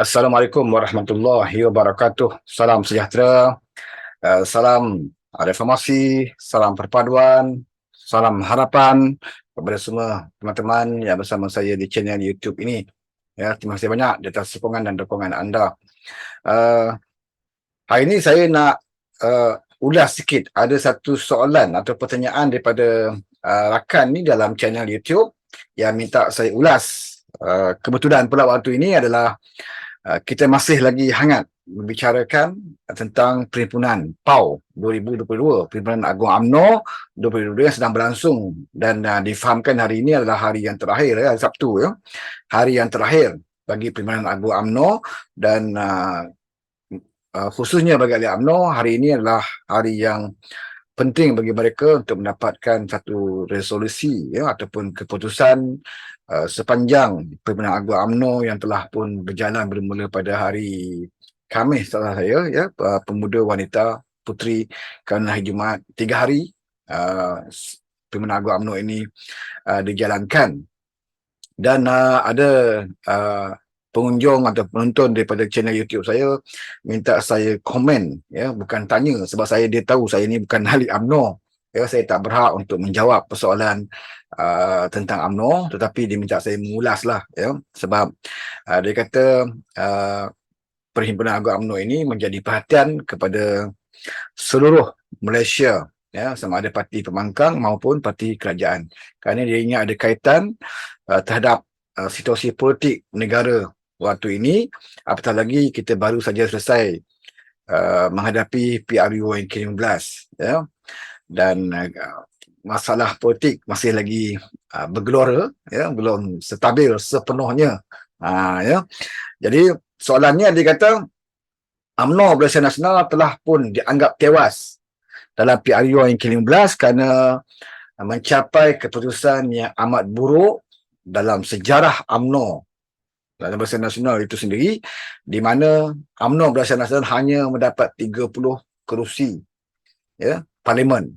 Assalamualaikum warahmatullahi wabarakatuh. Salam sejahtera, salam reformasi, salam perpaduan, salam harapan kepada semua teman-teman yang bersama saya di channel YouTube ini. Ya, terima kasih banyak di atas sokongan dan dukungan anda. Uh, Hari ini saya nak ulas sikit. Ada satu soalan atau pertanyaan daripada rakan ni dalam channel YouTube yang minta saya ulas. Kebetulan pula waktu ini adalah kita masih lagi hangat membicarakan tentang perhimpunan PAU 2022, Perhimpunan Agung UMNO 2022 yang sedang berlangsung dan difahamkan hari ini adalah hari yang terakhir, hari Sabtu, ya, hari yang terakhir bagi Perhimpunan Agung UMNO dan khususnya bagi ahli UMNO, hari ini adalah hari yang penting bagi mereka untuk mendapatkan satu resolusi, ya, ataupun keputusan sepanjang Perhimpunan Agung UMNO yang telah pun berjalan bermula pada hari Khamis, salah saya, ya, Pemuda Wanita Puteri kerana hari Jumaat. 3 hari Perhimpunan Agung UMNO ini dijalankan dan ada pengunjung atau penonton daripada channel YouTube saya minta saya komen, ya, bukan tanya, sebab dia tahu saya ni bukan ahli UMNO, ya, saya tak berhak untuk menjawab persoalan tentang UMNO, tetapi dia minta saya mengulas lah, ya, sebab dia kata Perhimpunan Agung UMNO ini menjadi perhatian kepada seluruh Malaysia, ya, sama ada parti pembangkang maupun parti kerajaan, kerana dia ingat ada kaitan terhadap situasi politik negara waktu ini, apatah lagi kita baru saja selesai menghadapi PRU yang ke-15, ya, dan masalah politik masih lagi bergelora, ya, belum stabil sepenuhnya, ya. Jadi soalannya dia kata UMNO Barisan Nasional telah pun dianggap tewas dalam PRU yang ke-15 kerana mencapai keputusan yang amat buruk dalam sejarah UMNO dalam Barisan Nasional itu sendiri, di mana UMNO Barisan Nasional hanya mendapat 30 kerusi, ya, parlimen.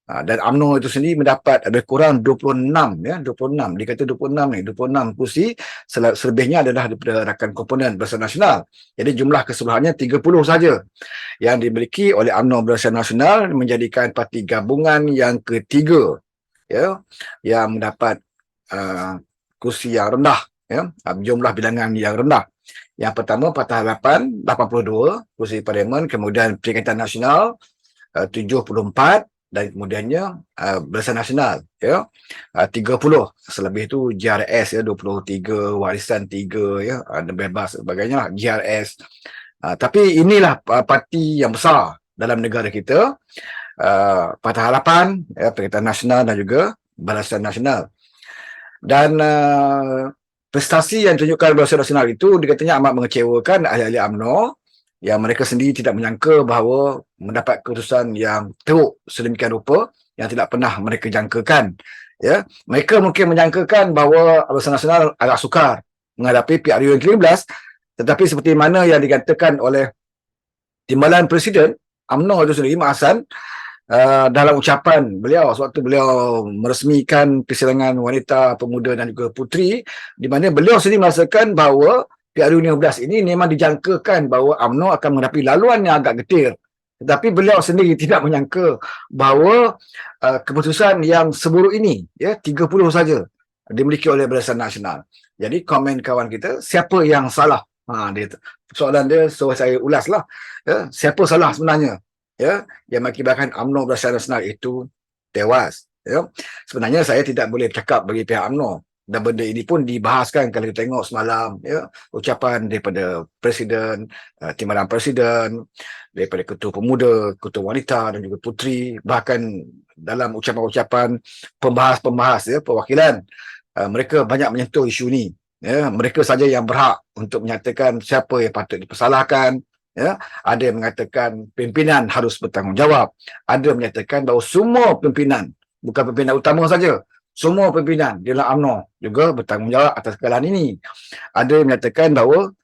Dan UMNO itu sendiri mendapat lebih kurang 26, ya, 26. Dia kata 26 ni, 26 kursi, selebihnya adalah daripada rakan komponen Barisan Nasional. Jadi jumlah keseluruhannya 30 saja yang dimiliki oleh UMNO Barisan Nasional, menjadikan parti gabungan yang ketiga, ya, yang mendapat kursi yang rendah, ya, jumlah bilangan yang rendah. Yang pertama Patah Harapan 82 kursi parlimen, kemudian Perikatan Nasional 74, dan kemudiannya Barisan Nasional, ya, 30. Selebih itu GRS, ya, 23, Warisan 3, ya, ada bebas sebagainya lah, GRS. Tapi inilah parti yang besar dalam negara kita, Patah Harapan, ya, Perikatan Nasional dan juga Barisan Nasional. Dan prestasi yang ditunjukkan Barisan Nasional itu dikatanya amat mengecewakan ahli-ahli UMNO, yang mereka sendiri tidak menyangka bahawa mendapat keputusan yang teruk sedemikian rupa yang tidak pernah mereka jangkakan, ya. Mereka mungkin menyangkakan bahawa Barisan Nasional agak sukar menghadapi PRU yang ke-15, tetapi seperti mana yang dikatakan oleh Timbalan Presiden UMNO itu sendiri, Mak Hassan, dalam ucapan beliau sewaktu beliau meresmikan Persilangan Wanita, Pemuda dan juga Puteri, di mana beliau sendiri merasakan bahawa PRU 15 ini memang dijangkakan bahawa UMNO akan menghadapi laluan yang agak getir, tetapi beliau sendiri tidak menyangka bahawa keputusan yang seburuk ini, ya, 30 saja dimiliki oleh Barisan Nasional. Jadi komen kawan kita, siapa yang salah? Soalan dia, so saya ulas lah, ya, siapa salah sebenarnya, ya, yang mengakibatkan UMNO Barisan Nasional itu tewas, ya. Sebenarnya saya tidak boleh bercakap bagi pihak UMNO, dan benda ini pun dibahaskan kalau kita tengok semalam, ya, ucapan daripada Presiden, Timbalan Presiden, daripada Ketua Pemuda, Ketua Wanita dan juga Puteri, bahkan dalam ucapan-ucapan pembahas-pembahas, ya, perwakilan, mereka banyak menyentuh isu ni, ya. Mereka saja yang berhak untuk menyatakan siapa yang patut dipersalahkan, ya. Ada yang mengatakan pimpinan harus bertanggungjawab, ada yang menyatakan bahawa semua pimpinan, bukan pimpinan utama saja, semua pimpinan di dalam UMNO juga bertanggungjawab atas kekalahan ini. Ada yang menyatakan bahawa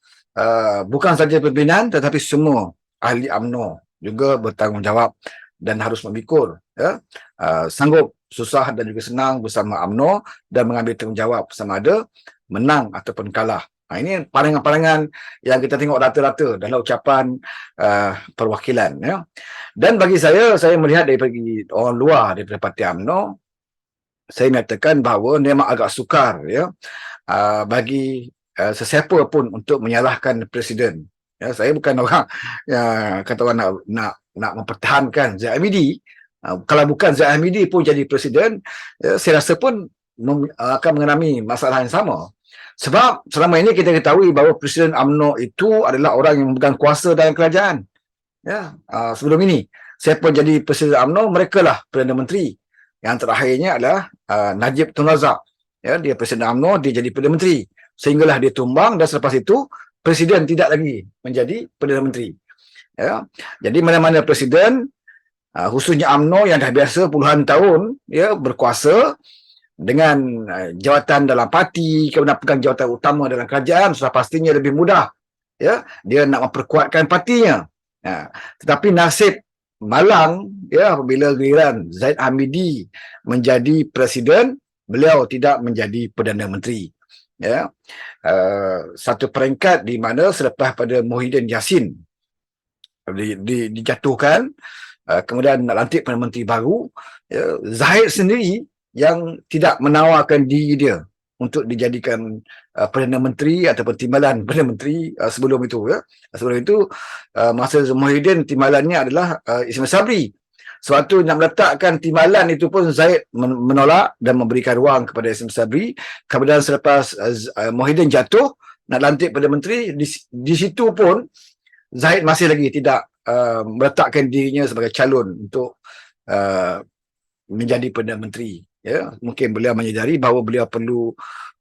bukan saja pimpinan tetapi semua ahli UMNO juga bertanggungjawab dan harus memikul, ya, sanggup susah dan juga senang bersama UMNO dan mengambil tanggungjawab sama ada menang ataupun kalah Ini pandangan-pandangan yang kita tengok rata-rata dalam ucapan perwakilan. Ya. Dan bagi saya melihat daripada orang luar daripada Parti UMNO, saya nyatakan bahawa memang agak sukar ya bagi sesiapa pun untuk menyalahkan Presiden. Ya, saya bukan orang kata orang nak mempertahankan ZMED. Kalau bukan ZMED pun jadi Presiden, saya rasa pun akan mengalami masalah yang sama. Sebab selama ini kita ketahui bahawa Presiden UMNO itu adalah orang yang memegang kuasa dalam kerajaan. Ya, sebelum ini siapa jadi Presiden UMNO, mereka lah Perdana Menteri. Yang terakhirnya adalah Najib Tun Razak. Ya, dia Presiden UMNO, dia jadi Perdana Menteri. Sehinggalah dia tumbang dan selepas itu Presiden tidak lagi menjadi Perdana Menteri. Ya, jadi mana-mana Presiden, khususnya UMNO yang dah biasa puluhan tahun ya berkuasa dengan jawatan dalam parti, kemudian pegang jawatan utama dalam kerajaan, sudah pastinya lebih mudah. Ya, dia nak memperkuatkan partinya. Tetapi nasib malang ya apabila giliran Zaid Hamidi menjadi presiden, beliau tidak menjadi Perdana Menteri. Ya, satu peringkat di mana selepas pada Muhyiddin Yassin dijatuhkan, kemudian nak lantik Perdana Menteri baru, ya, Zahid sendiri yang tidak menawarkan diri dia untuk dijadikan Perdana Menteri ataupun timbalan Perdana Menteri sebelum itu. Ya. Sebelum itu, masa Muhyiddin timbalannya adalah Ismail Sabri. Sebab tu nak meletakkan timbalan itu pun Zahid menolak dan memberikan ruang kepada Ismail Sabri. Kemudian selepas Muhyiddin jatuh, nak lantik Perdana Menteri, di situ pun Zahid masih lagi tidak meletakkan dirinya sebagai calon untuk menjadi Perdana Menteri. Ya, mungkin beliau menyedari bahawa beliau perlu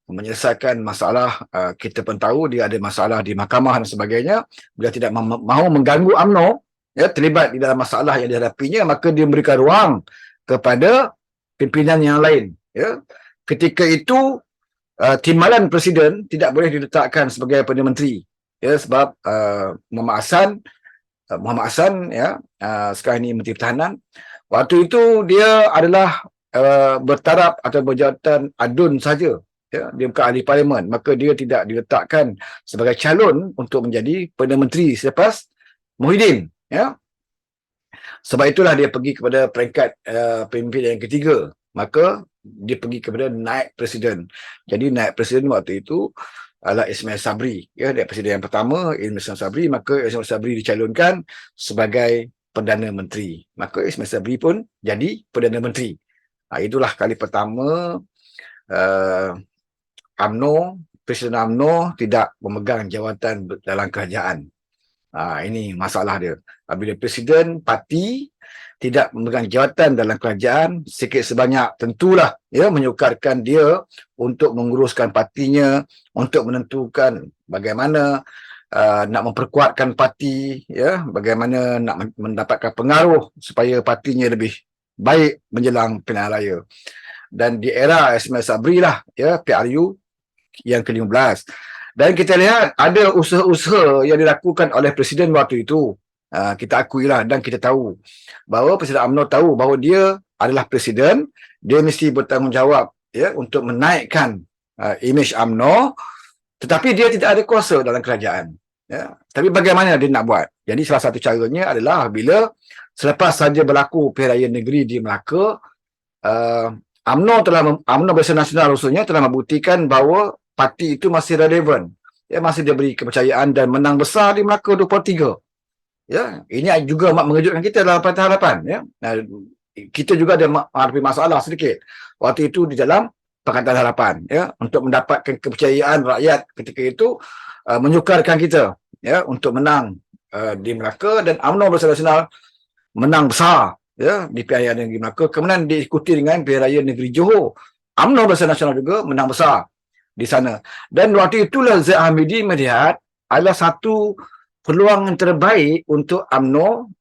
menyelesaikan masalah. Kita pun tahu dia ada masalah di mahkamah dan sebagainya. Beliau tidak mahu mengganggu UMNO ya, terlibat di dalam masalah yang dihadapinya, maka dia memberikan ruang kepada pimpinan yang lain. Ya. Ketika itu timbalan Presiden tidak boleh diletakkan sebagai Perdana Menteri. Ya, sebab Muhammad Hassan ya, sekarang ini Menteri Pertahanan, waktu itu dia adalah bertaraf atau berjawatan adun saja. Ya, dia bukan ahli parlimen, maka dia tidak diletakkan sebagai calon untuk menjadi Perdana Menteri selepas Muhyiddin. Ya. Sebab itulah dia pergi kepada peringkat pemimpin yang ketiga. Maka dia pergi kepada naib presiden. Jadi naib presiden waktu itu adalah Ismail Sabri. Ya, dia presiden yang pertama, Ismail Sabri, maka Ismail Sabri dicalonkan sebagai Perdana Menteri. Maka Ismail Sabri pun jadi Perdana Menteri. Itulah kali pertama Presiden UMNO tidak memegang jawatan dalam kerajaan. Ini masalah dia. Apabila Presiden parti tidak memegang jawatan dalam kerajaan, sikit sebanyak tentulah ya menyukarkan dia untuk menguruskan partinya, untuk menentukan bagaimana nak memperkuatkan parti, ya, bagaimana nak mendapatkan pengaruh supaya partinya lebih baik menjelang pilihan raya. Dan di era Ismail Sabri lah, ya, PRU yang ke-15. Dan kita lihat ada usaha-usaha yang dilakukan oleh Presiden waktu itu. Kita akuilah dan kita tahu bahawa Presiden UMNO tahu bahawa dia adalah Presiden, dia mesti bertanggungjawab ya untuk menaikkan imej UMNO, tetapi dia tidak ada kuasa dalam kerajaan. Ya. Tapi bagaimana dia nak buat? Jadi salah satu caranya adalah bila selepas saja berlaku pilihan raya negeri di Melaka, UMNO Barisan Nasional khususnya telah membuktikan bahawa parti itu masih relevan. Ya, masih diberi kepercayaan dan menang besar di Melaka 23. Ya, ini juga mengejutkan kita dalam Parti Harapan. Ya. Kita juga ada menghadapi masalah sedikit waktu itu di dalam Pakatan Harapan. Ya, untuk mendapatkan kepercayaan rakyat ketika itu menyukarkan kita ya untuk menang di Melaka, dan UMNO Barisan Nasional menang besar ya di pilihan raya negeri Melaka. Kemudian diikuti dengan pilihan raya negeri Johor. UMNO Barisan Nasional juga menang besar di sana. Dan waktu itulah Zaid Hamidi melihat adalah satu peluang yang terbaik untuk UMNO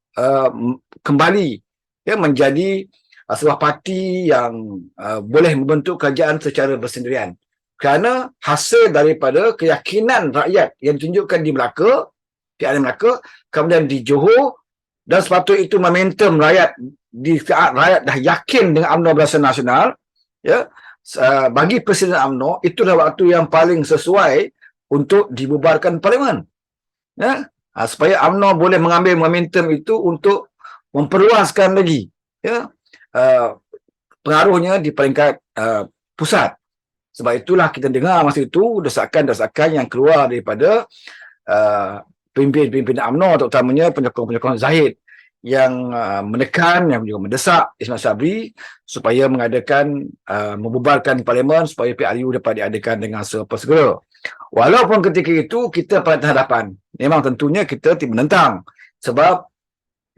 kembali ya menjadi sebuah parti yang boleh membentuk kerajaan secara bersendirian. Kerana hasil daripada keyakinan rakyat yang ditunjukkan di Melaka, kemudian di Johor, dan sepatutnya itu momentum rakyat di saat rakyat dah yakin dengan UMNO Barisan Nasional, ya, bagi Presiden UMNO itulah waktu yang paling sesuai untuk dibubarkan parlimen. Ya, supaya UMNO boleh mengambil momentum itu untuk memperluaskan lagi, ya, pengaruhnya di peringkat pusat. Sebab itulah kita dengar masa itu desakan-desakan yang keluar daripada pimpinan UMNO, terutamanya penyokong-penyokong Zahid, yang menekan, yang juga mendesak Ismail Sabri supaya mengadakan, membubarkan parlimen supaya PRU dapat diadakan dengan segera. Walaupun ketika itu kita pada hadapan, memang tentunya kita menentang, sebab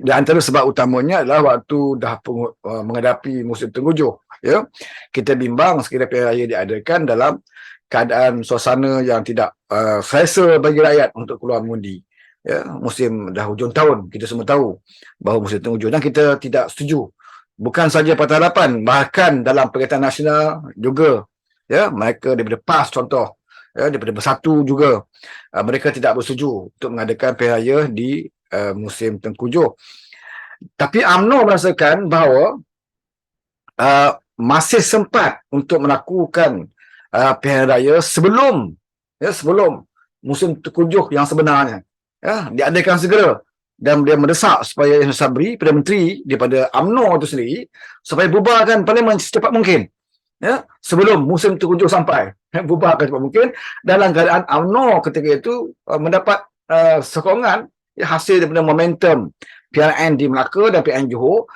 di antara sebab utamanya adalah waktu dah menghadapi musim tenggujuh, ya, kita bimbang sekiranya pilihan raya diadakan dalam keadaan suasana yang tidak selesa bagi rakyat untuk keluar mengundi. Ya, musim dah hujung tahun, kita semua tahu bahawa musim tenggujuh, dan kita tidak setuju. Bukan saja Parti Harapan, bahkan dalam Perikatan Nasional juga, ya, mereka daripada PAS contoh, ya, daripada Bersatu juga, mereka tidak bersetuju untuk mengadakan pilihan raya di musim tengkujuh. Tapi UMNO merasakan bahawa masih sempat untuk melakukan pilihan raya sebelum, ya, sebelum musim tengkujuh yang sebenarnya, ya, diadakan segera, dan dia mendesak supaya Ismail Sabri, Perdana Menteri daripada UMNO itu sendiri, supaya bubarkan parlimen secepat mungkin, ya, sebelum musim tengkujuh sampai, ya, bubarkan secepat mungkin, dalam keadaan UMNO ketika itu mendapat sokongan, ya, hasil daripada momentum PRN di Melaka dan PRN Johor.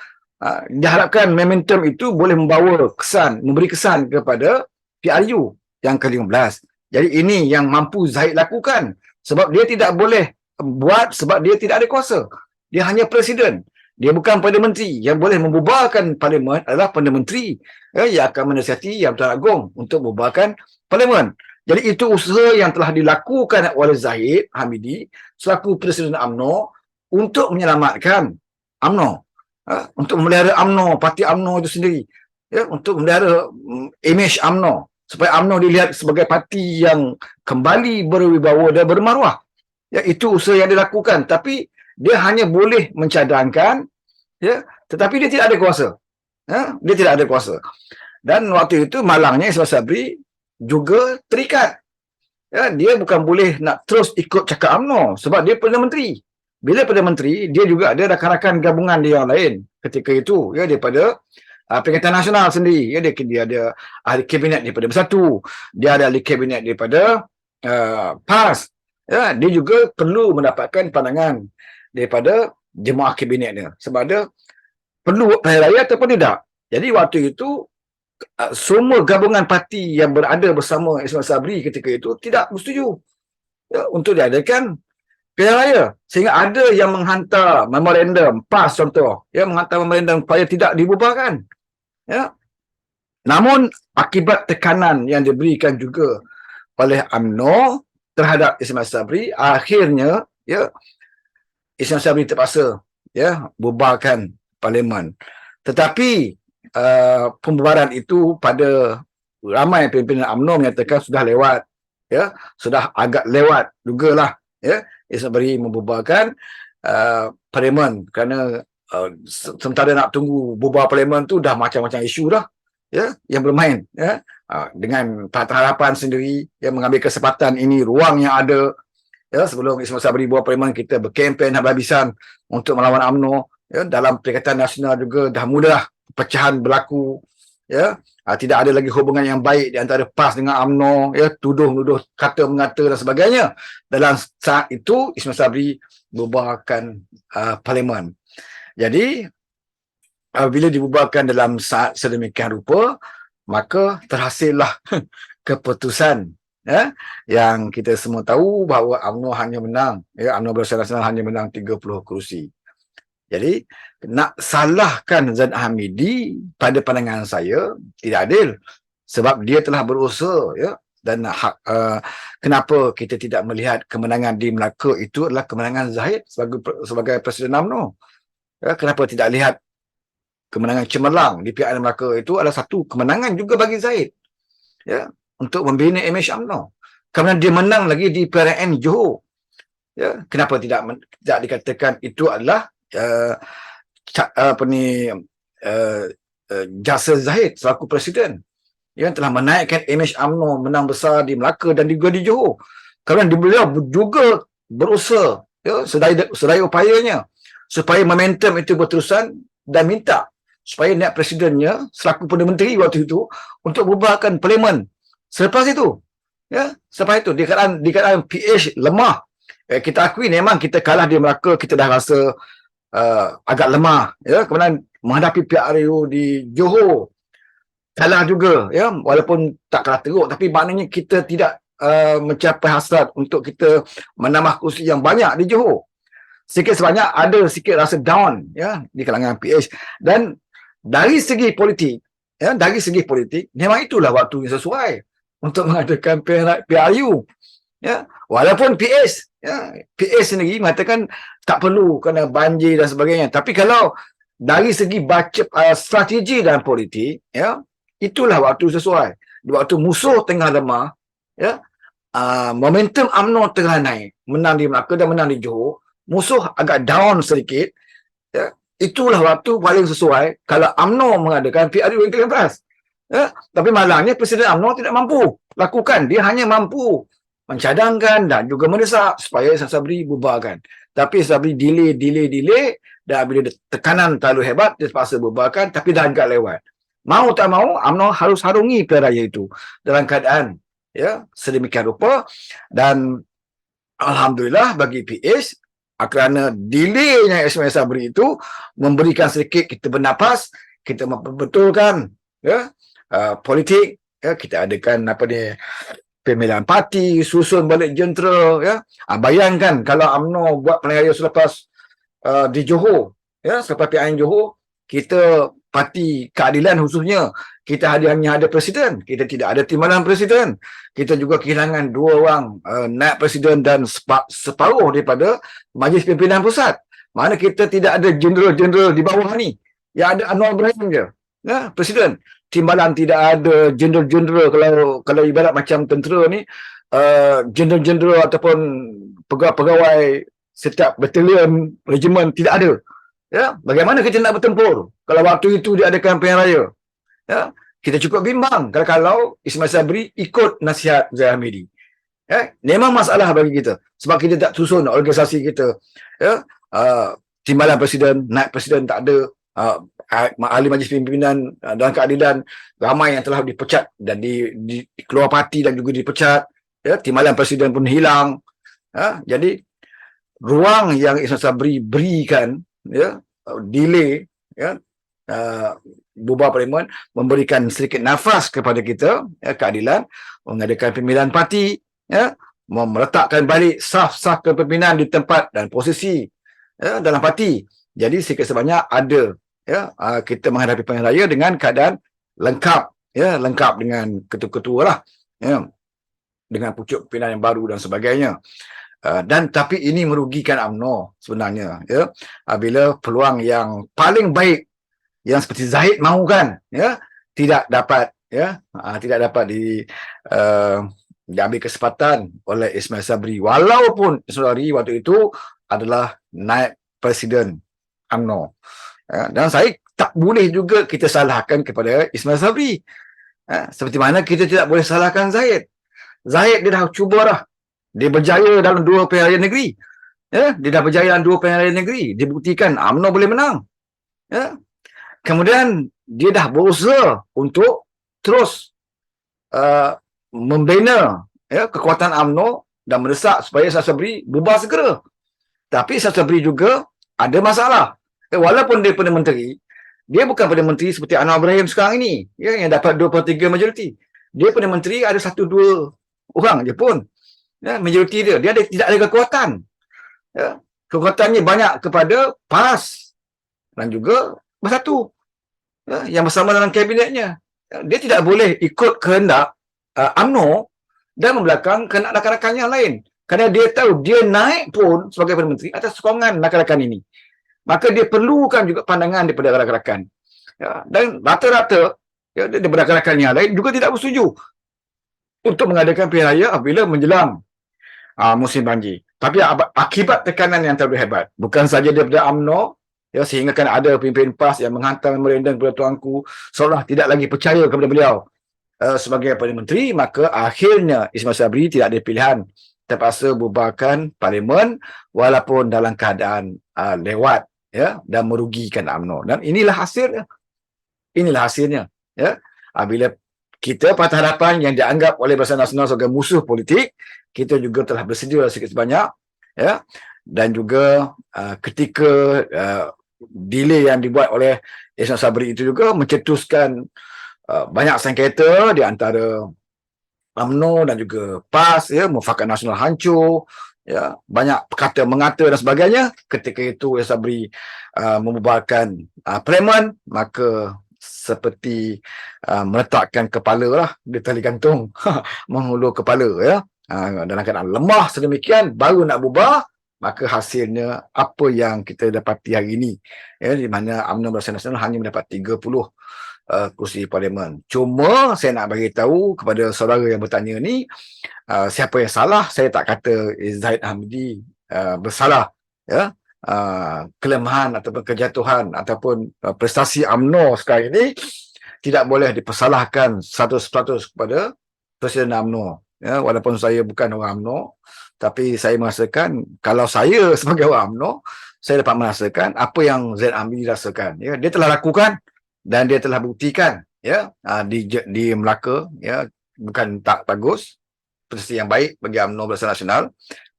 Diharapkan momentum itu boleh membawa kesan, memberi kesan kepada PRU yang ke-15. Jadi ini yang mampu Zahid lakukan, sebab dia tidak boleh buat, sebab dia tidak ada kuasa. Dia hanya presiden. Dia bukan Perdana Menteri. Yang boleh membubarkan parlimen adalah Perdana Menteri, ya, yang akan menasihati Yang Bertuan Agong untuk membubarkan parlimen. Jadi itu usaha yang telah dilakukan oleh Zahid Hamidi selaku Presiden UMNO untuk menyelamatkan UMNO, untuk memelihara UMNO, parti UMNO itu sendiri, ya, untuk memelihara imej UMNO, supaya UMNO dilihat sebagai parti yang kembali berwibawa dan bermaruah. Ya, itu usaha yang dilakukan, tapi dia hanya boleh mencadangkan, ya, tetapi dia tidak ada kuasa. Ya, dia tidak ada kuasa. Dan waktu itu malangnya Ismail Sabri juga terikat. Ya, dia bukan boleh nak terus ikut cakap UMNO sebab dia Perdana Menteri. Bila Perdana Menteri, dia juga ada rakan-rakan gabungan dia yang lain ketika itu, ya, daripada Perikatan Nasional sendiri, ya, dia ada ahli kabinet daripada Bersatu, dia ada ahli kabinet daripada PAS, ya, dia juga perlu mendapatkan pandangan daripada jemaah kabinet dia, sebab ada perlu pilihan raya ataupun tidak. Jadi waktu itu semua gabungan parti yang berada bersama Ismail Sabri ketika itu tidak bersetuju, ya, untuk diadakan pilihan raya, sehingga ada yang menghantar memorandum, PAS contoh, ya, menghantar memorandum supaya tidak dibubarkan, ya. Namun akibat tekanan yang diberikan juga oleh UMNO terhadap Ismail Sabri, akhirnya, ya, Ismail Sabri terpaksa, ya, bubarkan parlimen. Tetapi pembubaran itu pada ramai pimpinan UMNO menyatakan sudah lewat, ya, sudah agak lewat jugalah, ya, Ismail membubarkan parlimen, kerana sementara nak tunggu bubar parlimen tu dah macam-macam isu dah, ya, yang bermain, ya, dengan Parti Harapan sendiri yang mengambil kesempatan ini, ruang yang ada, ya, sebelum Ismail Sabri buat parlimen, kita berkempen habis-habisan untuk melawan UMNO, ya, dalam Perikatan Nasional juga dah mudah pecahan berlaku, ya, tidak ada lagi hubungan yang baik di antara PAS dengan UMNO, ya, tuduh-nuduh, kata-mengata dan sebagainya. Dalam saat itu Ismail Sabri bubarkan parlimen. Jadi bila dibubarkan dalam saat sedemikian rupa, maka terhasillah keputusan, ya, yang kita semua tahu bahawa UMNO hanya menang, ya, UMNO Barisan Nasional hanya menang 30 kerusi. Jadi nak salahkan Zaid Hamidi pada pandangan saya tidak adil, sebab dia telah berusaha, ya, dan kenapa kita tidak melihat kemenangan di Melaka itu adalah kemenangan Zahid sebagai Presiden UMNO, ya, kenapa tidak lihat kemenangan cemerlang di PRN Melaka itu adalah satu kemenangan juga bagi Zahid, ya, untuk membina imej UMNO. Kerana dia menang lagi di PRN Johor, ya, kenapa tidak dikatakan itu adalah jasa Zahid selaku presiden yang telah menaikkan imej UMNO menang besar di Melaka dan juga di Johor. kerana beliau juga berusaha sedaya upayanya supaya momentum itu berterusan dan minta supaya naib presidennya selaku Perdana Menteri waktu itu untuk bubarkan parlimen. Selepas itu, selepas itu di keadaan PH lemah, kita akui memang kita kalah di Melaka, kita dah rasa agak lemah, kemudian menghadapi PRU di Johor kalah juga, walaupun tak kalah teruk, tapi maknanya kita tidak mencapai hasrat untuk kita menambah kursi yang banyak di Johor. Sikit sebanyak ada sikit rasa down di kalangan PH. Dan dari segi politik, memang itulah waktu yang sesuai untuk mengadakan PRU. Walaupun PH sendiri mengatakan tak perlu kerana banjir dan sebagainya. Tapi kalau dari segi baca strategi dan politik, itulah waktu sesuai. Waktu musuh tengah lemah, momentum UMNO tengah naik, menang di Melaka dan menang di Johor, musuh agak down sedikit, itulah waktu paling sesuai kalau UMNO mengadakan PRU yang ke-15. Tapi malangnya Presiden UMNO tidak mampu lakukan. Dia hanya mampu mencadangkan dan juga mendesak supaya Sabri bubarkan. Tapi Sabri delay, dan bila tekanan terlalu hebat, dia terpaksa bubarkan, tapi dah agak lewat. Mau tak mau, UMNO harus harungi pilihan raya itu dalam keadaan sedemikian rupa. Dan alhamdulillah bagi PH, kerana delaynya Ismail Sabri itu memberikan sedikit kita bernapas, kita memperbetulkan politik, kita adakan pemilihan parti, susun balik jentera, bayangkan kalau UMNO buat pilihan raya selepas di Johor, selepas PIN Johor, kita parti keadilan khususnya, kita hanya ada presiden, kita tidak ada timbalan presiden, kita juga kehilangan 2 orang naib presiden dan separuh daripada Majlis Pimpinan Pusat. Mana kita tidak ada jeneral-jeneral di bawah ni, yang ada Anwar Ibrahim je, presiden. Timbalan tidak ada jeneral-jeneral, kalau ibarat macam tentera ni, jeneral-jeneral ataupun pegawai setiap batalion, regimen tidak ada. Bagaimana kita nak bertempur kalau waktu itu diadakan pilihan raya? Kita cukup bimbang kalau Ismail Sabri ikut nasihat Zahid Hamidi. Memang masalah bagi kita sebab kita tak susun organisasi kita. Timbalan presiden, naib presiden tak ada, ahli majlis pimpinan dan keadilan ramai yang telah dipecat dan di keluar parti dan juga dipecat. Timbalan presiden pun hilang. Jadi ruang yang Ismail Sabri berikan, delay, bubar parlimen, memberikan sedikit nafas kepada kita, keadilan, mengadakan pemilihan parti, meletakkan balik saf-saf kepimpinan di tempat dan posisi dalam parti. Jadi sikit sebanyak ada, kita menghadapi pilihan raya dengan keadaan lengkap, lengkap dengan ketua-ketua lah, dengan pucuk pimpinan yang baru dan sebagainya. Dan tapi ini merugikan UMNO sebenarnya, bila peluang yang paling baik yang seperti Zahid mahukan, tidak dapat, tidak dapat diambil kesempatan oleh Ismail Sabri, walaupun Ismail Sabri waktu itu adalah naib presiden UMNO. Dan saya tak boleh juga kita salahkan kepada Ismail Sabri, seperti mana kita tidak boleh salahkan Zahid. Zahid dia dah cuba dah, dia berjaya dalam 2 pilihan raya negeri. Dia dah berjaya dalam 2 pilihan raya negeri. Dia buktikan UMNO boleh menang. Kemudian dia dah berusaha untuk terus membina kekuatan UMNO dan mendesak supaya Sabri bubar segera. Tapi Sabri juga ada masalah. Walaupun dia Perdana Menteri, dia bukan Perdana Menteri seperti Anwar Ibrahim sekarang ini, yang dapat 2/3 majoriti. Dia Perdana Menteri ada 1-2 orang je pun. Majoriti dia tidak ada kekuatan. Kekuatannya banyak kepada PAS dan juga Bersatu, yang bersama dalam kabinetnya. Dia tidak boleh ikut kehendak UMNO dan membelakang kehendak rakan-rakan yang lain. Kerana dia tahu dia naik pun sebagai Perdana Menteri atas sokongan rakan-rakan ini. Maka dia perlukan juga pandangan daripada rakan-rakan. Dan rata-rata daripada rakan-rakan yang lain juga tidak bersetuju untuk mengadakan pilihan raya apabila menjelang musim banjir. Tapi akibat tekanan yang terlalu hebat, bukan saja daripada UMNO, sehingga kan ada pemimpin PAS yang menghantar memorandum kepada Tuanku seolah tidak lagi percaya kepada beliau sebagai Perdana Menteri, maka akhirnya Ismail Sabri tidak ada pilihan terpaksa bubarkan parlimen walaupun dalam keadaan lewat, ya, dan merugikan UMNO. Dan inilah hasilnya. Inilah hasilnya, ya. Bila kita Parti Harapan yang dianggap oleh Barisan Nasional sebagai musuh politik, kita juga telah bersedia sikit sebanyak, ya. Dan juga ketika delay yang dibuat oleh Ihsan Sabri itu juga mencetuskan banyak sengketa di antara UMNO dan juga PAS, ya, Mufakat Nasional hancur, ya, banyak perkata mengata dan sebagainya. Ketika itu Ihsan Sabri membubarkan parlimen, maka seperti meletakkan kepala lah di tali gantung, menghulur kepala, ya. Dalam keadaan lemah sedemikian baru nak bubar, maka hasilnya apa yang kita dapati hari ini, ya, di mana UMNO Barisan Nasional hanya mendapat 30 kursi parlimen. Cuma saya nak bagi tahu kepada saudara yang bertanya ni, siapa yang salah. Saya tak kata Zahid Hamidi bersalah, ya. Kelemahan ataupun kejatuhan ataupun prestasi UMNO sekarang ini tidak boleh dipersalahkan 100% kepada Presiden UMNO, ya. Walaupun saya bukan orang UMNO, tapi saya merasakan, kalau saya sebagai orang UMNO, saya dapat merasakan apa yang Zahid Hamidi rasakan, ya. Dia telah lakukan dan dia telah buktikan, ya, di Melaka, ya, bukan tak bagus, prestasi yang baik bagi UMNO Barisan Nasional.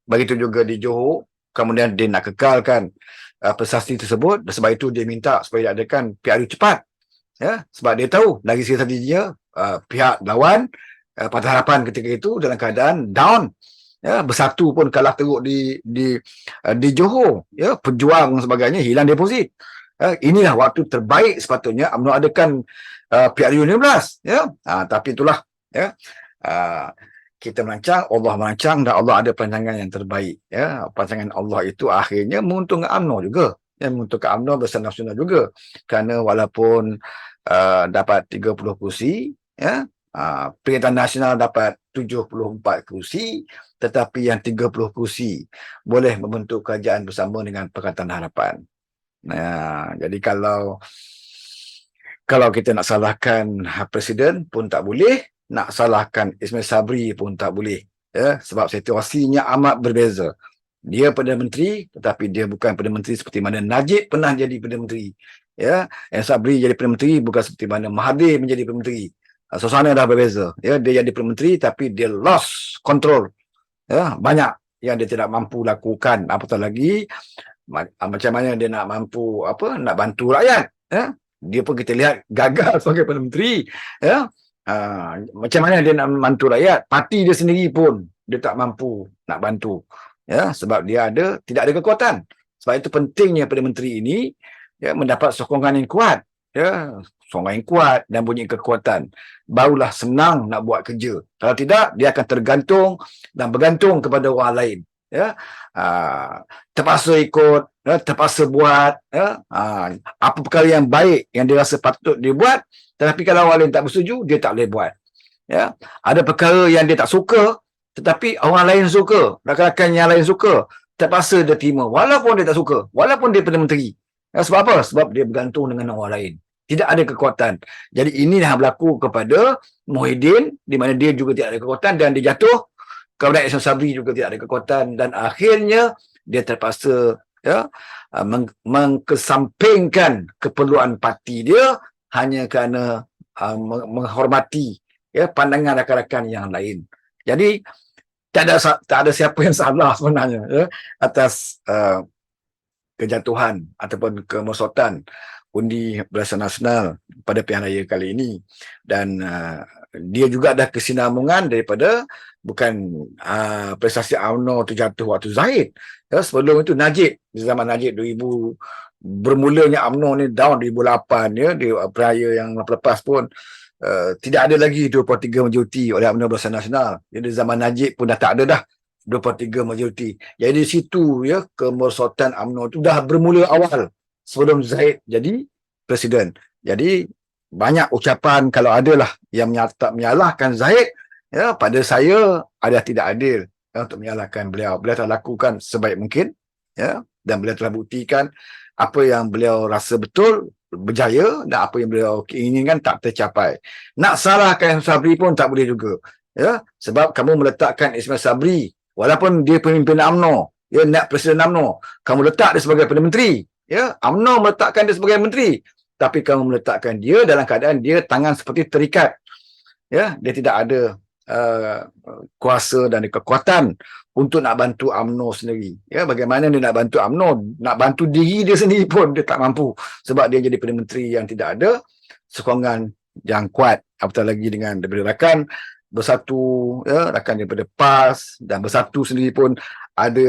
Begitu juga di Johor, kemudian dia nak kekalkan prestasi tersebut, dan sebab itu dia minta supaya diadakan PRU cepat, ya, sebab dia tahu dari segi strateginya pihak lawan Parti Harapan ketika itu dalam keadaan down, ya, bersatu pun kalah teruk di Johor, ya, pejuang dan sebagainya, hilang deposit. Inilah waktu terbaik sepatutnya UMNO adakan PRU 15, ya. Tapi itulah, ya, kita merancang, Allah merancang, dan Allah ada perancangan yang terbaik, ya. Perancangan Allah itu akhirnya menguntungkan UMNO juga, ya, menguntungkan UMNO Barisan Nasional juga, kerana walaupun dapat 30 kursi, ya, Perikatan Nasional dapat 74 kursi, tetapi yang 30 kursi boleh membentuk kerajaan bersama dengan Pakatan Harapan. Jadi kalau kita nak salahkan Presiden pun tak boleh, nak salahkan Ismail Sabri pun tak boleh, ya, sebab situasinya amat berbeza. Dia Perdana Menteri, tetapi dia bukan Perdana Menteri seperti mana Najib pernah jadi Perdana Menteri, ya. Sabri jadi Perdana Menteri bukan seperti mana Mahathir menjadi Perdana Menteri. Suasana dah berbeza, ya. Dia jadi Perdana Menteri tapi dia lost control, ya. Banyak yang dia tidak mampu lakukan, apatah lagi macam mana dia nak mampu nak bantu rakyat, ya. Dia pun kita lihat gagal sebagai Perdana Menteri, ya. Macam mana dia nak bantu rakyat, parti dia sendiri pun dia tak mampu nak bantu, ya, sebab dia tidak ada kekuatan. Sebab itu pentingnya Perdana Menteri ini, ya, mendapat sokongan yang kuat, ya, sokongan yang kuat dan punya kekuatan, barulah senang nak buat kerja. Kalau tidak, dia akan tergantung dan bergantung kepada orang lain, ya. Terpaksa ikut, ya, terpaksa buat, ya, apa perkara yang baik yang dia rasa patut dia buat, tetapi kalau orang lain tak bersetuju, dia tak boleh buat, ya. Ada perkara yang dia tak suka, tetapi orang lain suka, rakan-rakan yang lain suka, terpaksa dia terima walaupun dia tak suka, walaupun dia Perdana Menteri, ya. Sebab apa? Sebab dia bergantung dengan orang lain, tidak ada kekuatan. Jadi inilah berlaku kepada Muhyiddin, di mana dia juga tidak ada kekuatan dan dia jatuh. Kemudian Ihsan Sabri juga tidak ada kekuatan dan akhirnya dia terpaksa, ya, mengkesampingkan keperluan parti dia hanya kerana menghormati, ya, pandangan rakan-rakan yang lain. Jadi tak ada siapa yang salah sebenarnya, ya, atas kejatuhan ataupun kemerosotan undi Barisan Nasional pada pilihan raya kali ini. Dan dia juga ada kesinambungan daripada bukan prestasi UMNO terjatuh waktu Zahid, ya. Sebelum itu Najib, di zaman Najib 2000, bermulanya UMNO ni down 2008, ya, di peraya yang lepas pun tidak ada lagi 23 majoriti oleh UMNO Barisan Nasional. Jadi zaman Najib pun dah tak ada dah 23 majoriti. Jadi di situ, ya, kemerosotan UMNO itu dah bermula awal sebelum Zahid jadi presiden. Jadi banyak ucapan kalau adalah yang menyalahkan Zahid, ya, pada saya adalah tidak adil, ya, untuk menyalahkan beliau. Beliau telah lakukan sebaik mungkin, ya, dan beliau telah buktikan apa yang beliau rasa betul berjaya dan apa yang beliau inginkan tak tercapai. Nak salahkan Sabri pun tak boleh juga, ya, sebab kamu meletakkan Ismail Sabri walaupun dia pemimpin UMNO, ya, nak Presiden UMNO, kamu letak dia sebagai Perdana Menteri, ya, UMNO meletakkan dia sebagai menteri, tapi kamu meletakkan dia dalam keadaan dia tangan seperti terikat, ya, dia tidak ada uh, kuasa dan kekuatan untuk nak bantu UMNO sendiri. Ya, bagaimana dia nak bantu UMNO, nak bantu diri dia sendiri pun dia tak mampu, sebab dia jadi Perdana Menteri yang tidak ada sokongan yang kuat, apatah lagi dengan daripada rakan Bersatu, ya, rakan daripada PAS dan Bersatu sendiri pun ada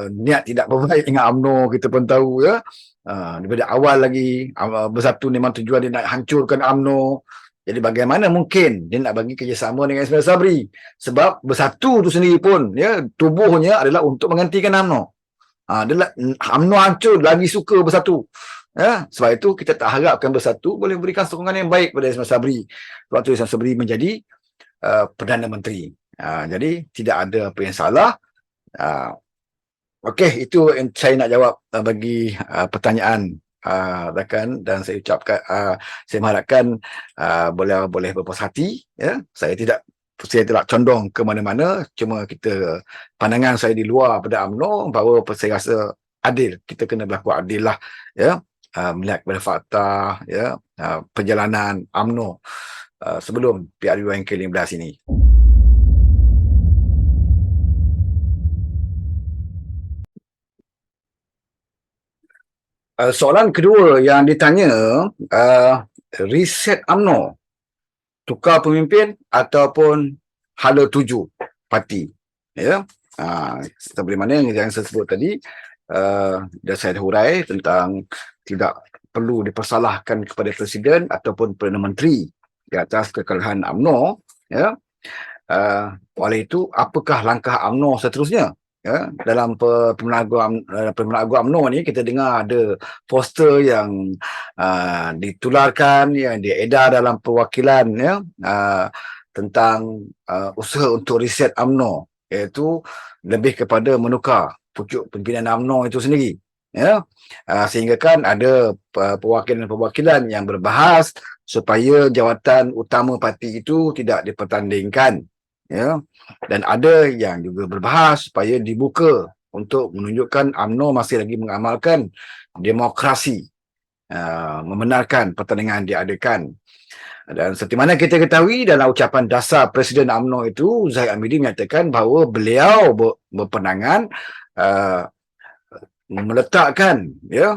niat tidak berbaik dengan UMNO, kita pun tahu, ya. Daripada awal lagi Bersatu memang tujuan dia nak hancurkan UMNO. Jadi bagaimana mungkin dia nak bagi kerjasama dengan Ismail Sabri, sebab Bersatu tu sendiri pun, ya, tubuhnya adalah untuk menggantikan UMNO. UMNO hancur, lagi suka Bersatu. Ya, sebab itu kita tak harapkan Bersatu boleh berikan sokongan yang baik kepada Ismail Sabri. Sebab itu Ismail Sabri menjadi Perdana Menteri. Jadi tidak ada apa yang salah. Okey, itu yang saya nak jawab bagi pertanyaan rakan, dan saya ucapkan saya mengharapkan boleh berpuas hati, ya. Saya tidak condong ke mana-mana, cuma kita pandangan saya di luar pada UMNO bahawa saya rasa adil, kita kena berlaku adil lah, ya, melihat kepada fakta, ya, perjalanan UMNO sebelum PRU yang ke-15 ini. Soalan kedua yang ditanya, reset UMNO, tukar pemimpin ataupun hala tuju parti, ya. Seperti mana yang saya sebut tadi, dah saya hurai tentang tidak perlu dipersalahkan kepada Presiden ataupun Perdana Menteri di atas kekalahan UMNO, ya. Oleh itu, apakah langkah UMNO seterusnya? Ya, dalam Pemerintah Agung UMNO ni kita dengar ada poster yang ditularkan, yang diedar dalam perwakilan, ya, tentang usaha untuk reset UMNO, iaitu lebih kepada menukar pucuk pimpinan UMNO itu sendiri, ya. Sehingga kan ada perwakilan-perwakilan yang berbahas supaya jawatan utama parti itu tidak dipertandingkan, ya. Dan ada yang juga berbahas supaya dibuka untuk menunjukkan UMNO masih lagi mengamalkan demokrasi, membenarkan pertandingan diadakan. Dan seperti mana kita ketahui, dalam ucapan dasar Presiden UMNO itu, Zahid Hamidi menyatakan bahawa beliau berpandangan meletakkan, ya,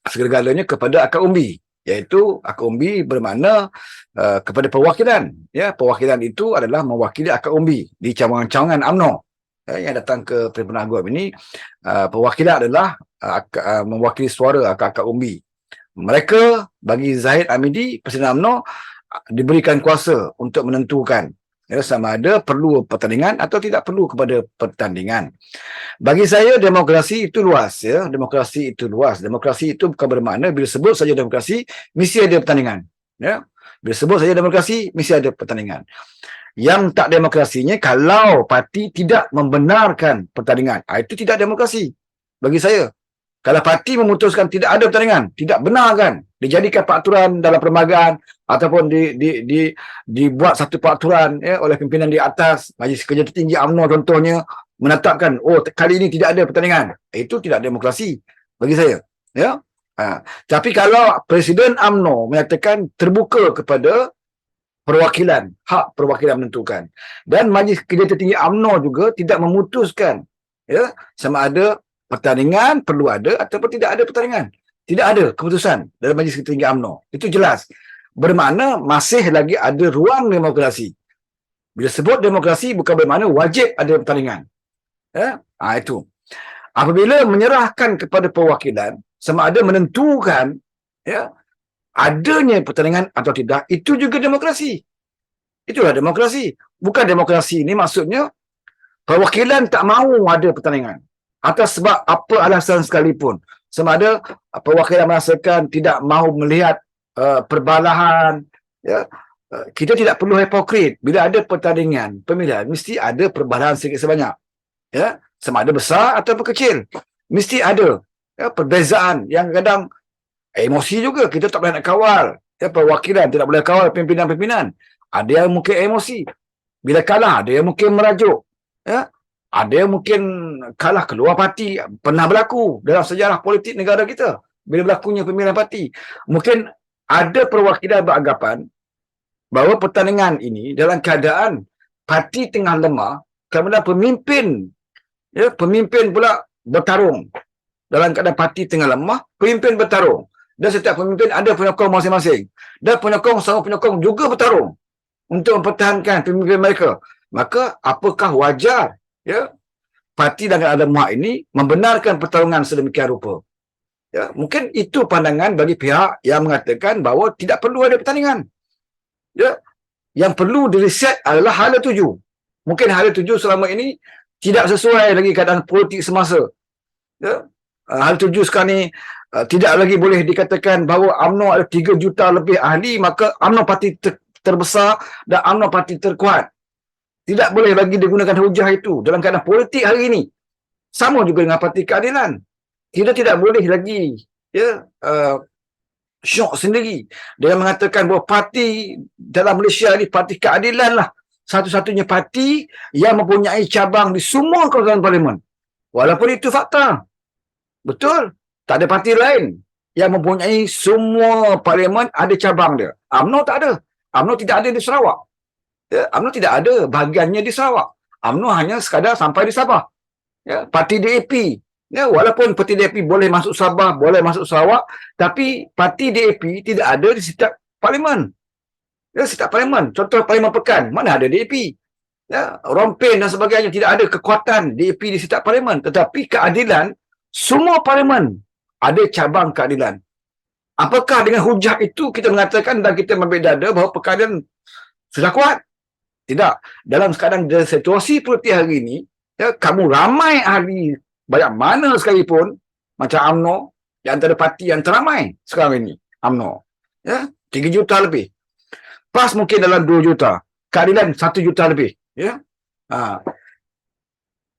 segala-galanya kepada akar umbi, iaitu akar umbi bermakna kepada perwakilan, ya. Perwakilan itu adalah mewakili akar umbi di cawangan-cawangan UMNO, yang datang ke Perhimpunan Agung ini. Perwakilan adalah mewakili suara akar-akar umbi. Mereka, bagi Zahid Hamidi, Presiden UMNO, diberikan kuasa untuk menentukan, ya, sama ada perlu pertandingan atau tidak perlu kepada pertandingan. Bagi saya, demokrasi itu luas, ya. Demokrasi itu luas. Demokrasi itu bukan bermakna bila sebut saja demokrasi mesti ada pertandingan, ya. Bila sebut saja demokrasi mesti ada pertandingan. Yang tak demokrasinya kalau parti tidak membenarkan pertandingan, itu tidak demokrasi bagi saya. Kalau parti memutuskan tidak ada pertandingan, tidak benarkan, dijadikan peraturan dalam perlembagaan ataupun dibuat satu peraturan, ya, oleh pimpinan di atas, Majlis Kerja Tertinggi UMNO contohnya, menetapkan, oh, kali ini tidak ada pertandingan, itu tidak demokrasi bagi saya, ya. Tapi kalau Presiden UMNO menyatakan terbuka kepada perwakilan, hak perwakilan menentukan, dan Majlis Kerja Tertinggi UMNO juga tidak memutuskan, ya, sama ada pertandingan perlu ada ataupun tidak ada pertandingan, tidak ada keputusan dalam Majlis Kerja Tertinggi UMNO, itu jelas bermakna masih lagi ada ruang demokrasi. Bila sebut demokrasi bukan bermakna wajib ada pertandingan, ya. Itu apabila menyerahkan kepada perwakilan sama ada menentukan, ya, adanya pertandingan atau tidak, itu juga demokrasi. Itulah demokrasi. Bukan demokrasi ini maksudnya perwakilan tak mahu ada pertandingan atas sebab apa alasan sekalipun. Sama ada perwakilan merasakan tidak mahu melihat perbalahan, ya. Kita tidak perlu hipokrit. Bila ada pertandingan pemilihan, mesti ada perbalahan sedikit sebanyak, ya. Sama ada besar ataupun kecil, mesti ada, ya, perbezaan yang kadang emosi juga. Kita tak boleh nak kawal, ya, perwakilan tidak boleh kawal pimpinan-pimpinan. Ada yang mungkin emosi bila kalah, ada yang mungkin merajuk, ya. Ada yang mungkin kalah keluar parti, pernah berlaku dalam sejarah politik negara kita bila berlakunya pemilihan parti. Mungkin ada perwakilan beranggapan bahawa pertandingan ini dalam keadaan parti tengah lemah, kemudian pemimpin pula bertarung. Dalam keadaan parti tengah lemah, pemimpin bertarung. Dan setiap pemimpin ada penyokong masing-masing. Dan sama penyokong juga bertarung untuk mempertahankan pemimpin mereka. Maka apakah wajar parti dalam keadaan lemah ini membenarkan pertarungan sedemikian rupa? Mungkin itu pandangan bagi pihak yang mengatakan bahawa tidak perlu ada pertandingan. Yang perlu diriset adalah hala tuju. Mungkin hala tuju selama ini tidak sesuai lagi keadaan politik semasa. Hala tuju sekarang ni tidak lagi boleh dikatakan bahawa UMNO ada 3 juta lebih ahli, maka UMNO parti terbesar dan UMNO parti terkuat. Tidak boleh lagi digunakan hujah itu dalam keadaan politik hari ini. Sama juga dengan Parti Keadilan. Kita tidak boleh lagi syok sendiri dengan mengatakan bahawa parti dalam Malaysia ini, Parti Keadilan lah satu-satunya parti yang mempunyai cabang di semua kawasan parlimen. Walaupun itu fakta. Betul. Tak ada parti lain yang mempunyai semua parlimen ada cabang dia. UMNO tak ada. UMNO tidak ada di Sarawak. UMNO tidak ada bahagiannya di Sarawak. UMNO hanya sekadar sampai di Sabah. Parti DAP. Walaupun parti DAP boleh masuk Sabah, boleh masuk Sarawak, tapi parti DAP tidak ada di setiap parlimen. Setiap parlimen. Contoh Parlimen Pekan, mana ada DAP? Rompin dan sebagainya, tidak ada kekuatan DAP di setiap parlimen. Tetapi keadilan, semua parlimen ada cabang keadilan. Apakah dengan hujah itu kita mengatakan dan kita memberi dada bahawa keadilan sudah kuat? Tidak. Dalam keadaan situasi politik hari ini, kamu ramai ahli banyak mana sekalipun, macam UMNO, di antara parti yang teramai sekarang ini, UMNO. 3 juta lebih. PAS mungkin dalam 2 juta. Keadilan 1 juta lebih.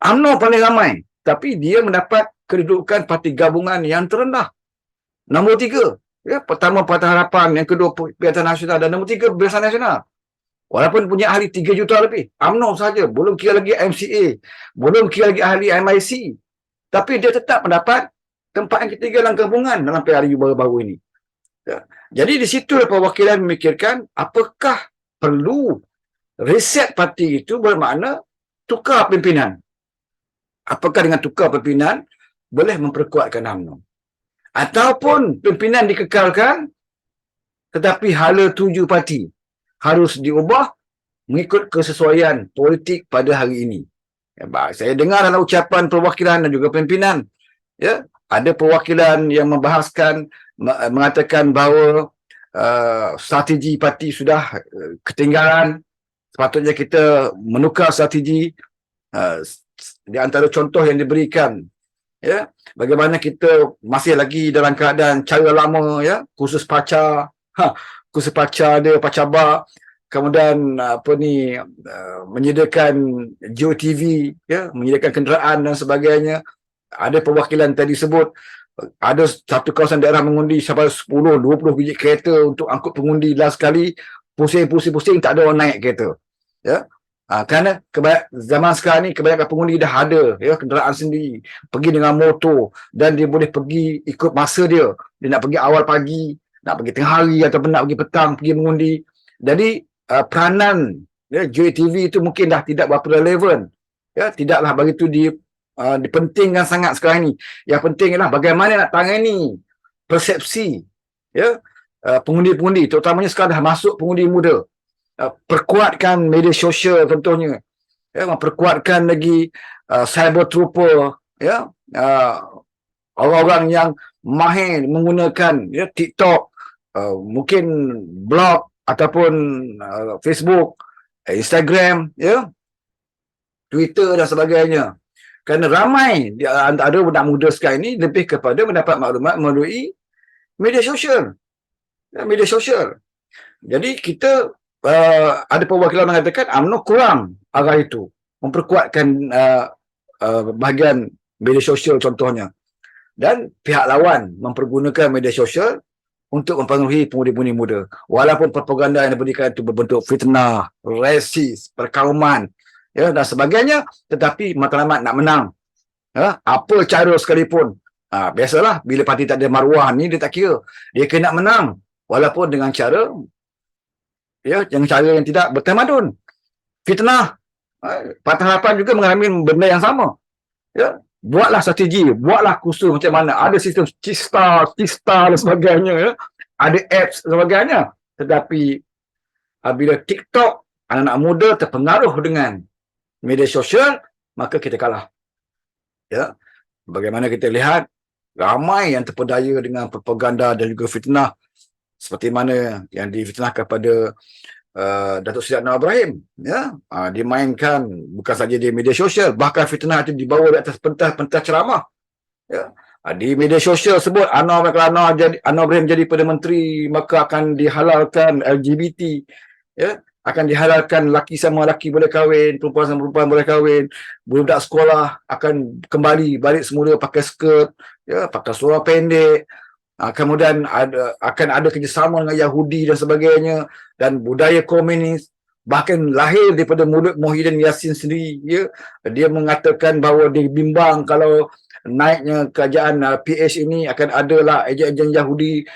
UMNO paling ramai. Tapi dia mendapat kedudukan parti gabungan yang terendah. Nombor 3. Pertama Parti Harapan, yang kedua Perikatan Nasional, dan nombor 3 Barisan Nasional. Walaupun punya ahli 3 juta lebih. UMNO saja. Belum kira lagi MCA. Belum kira lagi ahli MIC. Tapi dia tetap mendapat tempat yang ketiga dalam gabungan dalam PRU baru-baru ini. Jadi di situ perwakilan memikirkan apakah perlu reset parti itu bermakna tukar pimpinan. Apakah dengan tukar pimpinan boleh memperkuatkan UMNO? Ataupun pimpinan dikekalkan tetapi hala tuju parti harus diubah mengikut kesesuaian politik pada hari ini. Saya dengar dalam ucapan perwakilan dan juga pimpinan, ada perwakilan yang membahaskan, mengatakan bahawa strategi parti sudah ketinggalan, sepatutnya kita menukar strategi. Di antara contoh yang diberikan, bagaimana kita masih lagi dalam keadaan cara lama, kursus pacar, kursus pacar ada, pacar bar, kemudian menyediakan GeoTV, menyediakan kenderaan dan sebagainya. Ada perwakilan tadi sebut ada satu kawasan daerah mengundi sampai 10-20 biji kereta untuk angkut pengundi last kali, pusing tak ada orang naik kereta. Kerana zaman sekarang ni kebanyakan pengundi dah ada kenderaan sendiri, pergi dengan motor, dan dia boleh pergi ikut masa dia. Dia nak pergi awal pagi, nak pergi tengah hari, ataupun nak pergi petang pergi mengundi. Jadi peranan GeoTV itu mungkin dah tidak berapa relevan. Tidaklah begitu dipentingkan sangat sekarang ini. Yang penting ialah bagaimana nak tangani persepsi pengundi-pengundi, terutamanya sekarang dah masuk pengundi muda. Perkuatkan media sosial contohnya, perkuatkan lagi cyber trooper, orang-orang yang mahir menggunakan TikTok, mungkin blog ataupun Facebook, Instagram, Twitter dan sebagainya. Kerana ramai di antara budak muda sekarang ini lebih kepada mendapat maklumat melalui media sosial. Media sosial. Jadi kita ada perwakilan mengatakan UMNO kurang arah itu, memperkuatkan bahagian media sosial contohnya. Dan pihak lawan mempergunakan media sosial untuk mempengaruhi pengundi-pengundi muda. Walaupun propaganda yang diberikan itu berbentuk fitnah, resis, perkauman, ya, dan sebagainya, tetapi matlamat nak menang. Ya, apa cara sekalipun. Biasalah, bila parti tak ada maruah ni, dia tak kira. Dia kena menang. Walaupun dengan cara, ya, yang cara yang tidak bertamadun. Fitnah. Parti Harapan juga mengalami benda yang sama. Ya, buatlah strategi, buatlah kursus macam mana. Ada sistem Cista dan sebagainya. Ya. Ada apps dan sebagainya. Tetapi, bila TikTok, anak-anak muda terpengaruh dengan media sosial, maka kita kalah. Ya, bagaimana kita lihat ramai yang terpedaya dengan propaganda dan juga fitnah seperti mana yang difitnahkan kepada Datuk Seri Anwar Ibrahim, ya, dimainkan bukan saja di media sosial, bahkan fitnah itu dibawa di atas pentas-pentas ceramah, ya. Di media sosial sebut Anwar Ibrahim jadi Perdana Menteri maka akan dihalalkan LGBT, ya, akan dihalalkan laki sama laki boleh kahwin, perempuan sama perempuan boleh kahwin, budak sekolah akan kembali balik semula pakai skirt, ya, pakai seluar pendek. Kemudian akan ada kerjasama dengan Yahudi dan sebagainya, dan budaya komunis. Bahkan lahir daripada mulut Muhyiddin Yassin sendiri, ya, dia mengatakan bahawa dia bimbang kalau naiknya kerajaan PH ini akan adalah ejen-ejen Yahudi,